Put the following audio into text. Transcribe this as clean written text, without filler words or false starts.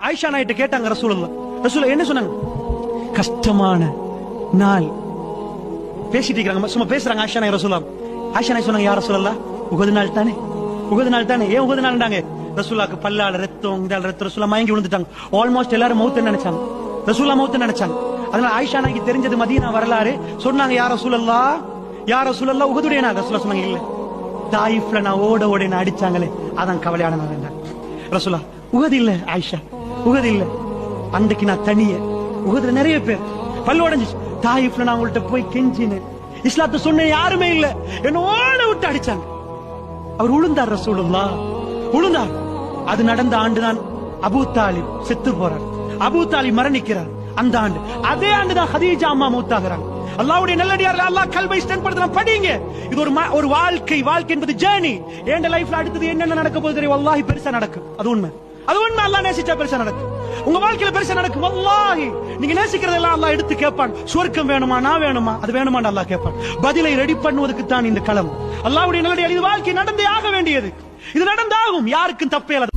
ஆயிஷா நாயிட்ட கேட்டாங்க ரசூலுல்லாஹ் என்ன சொன்னாங்க? கஷ்டமான நாள் பேசிட்டு இருக்காங்க, சும்மா பேசுறாங்க ஆயிஷா நாய் ஆயிஷா நாய் சொன்னாங்க, யா ரசூலுல்லாஹ் உகது நாள் தானே, ஏன் உகது நாள்ன்றாங்க? ரசூலுல்லாஹ்க்கு பல்லால ரத்தம் ரசூலுல்லாஹ் மயங்கி விழுந்துட்டாங்க. ஆல்மோஸ்ட் எல்லாரும் மௌத் நினைச்சாங்க, ரசூலுல்லாஹ் மௌத் நினைச்சாங்க. அதனால ஆயிஷா நாய்க்கு தெரிஞ்சது மதீனா வரலாறு. சொன்னாங்க, யா ரசூலுல்லாஹ் உஹதுடைய நாள். ரசூலுல்லாஹ் சொன்னாங்க, இல்ல தாயிஃப்ல நான் ஓட அடிச்சாங்களே அதான் கவலையான நாள். ரசூலுல்லாஹ் உஹது இல்ல ஆயிஷா, உஹது இல்ல, அன்றைக்கு நான் தனிய, உஹதுல நிறைய பேர் பல்லு உடைஞ்சிச்சு. தாயிஃப்ல நான் உங்கள்ட்ட போய் கெஞ்சினேன், இஸ்லாத்தை சொன்ன யாருமே இல்ல, என்ன ஓட விட்டு அடிச்சாங்க. அவர் உளுந்தார், ரசூலுல்லாஹ் உளுந்தார். அது நடந்த ஆண்டுதான் அபூ தாலிப் செத்து போறார், அபூ தாலிப் மரணிக்கிறார். அந்த ஆண்டு, அதே ஆண்டுதான் ஹதீஜா அம்மா மூத்தாகிறாங்க. அல்லாஹ்வுடைய நல்லடியார்களே, அல்லாஹ் கல்வை ஸ்ட்ரென்த் படுத்துறான், படிங்க. இது ஒரு வாழ்க்கை என்பது ஜர்னி. என் லைஃப்ல அடுத்தது என்னென்ன நடக்க போகுது தெரியும்? வல்லாஹி பெருசா நடக்கும், அது உண்மை. அல்லாஹ் நேசிச்சா பெருசா நடக்கும். உங்க வாழ்க்கையில பெருசா நடக்கும். வல்லாஹி நீங்க நேசிக்கிறதெல்லாம் அல்லாஹ் எடுத்து கேட்பான். சொர்க்கம் வேணுமா, நான் வேணுமா, அது வேணுமா அல்லாஹ் கேட்பான். பதிலை ரெடி பண்ணுவதற்கு தான் இந்த களம். அல்லாஹ்வுடைய நல்லடியார், இது வாழ்க்கை நடந்தே ஆக வேண்டியது, இது நடந்தாகும், யாருக்கும் தப்பே இல்லை.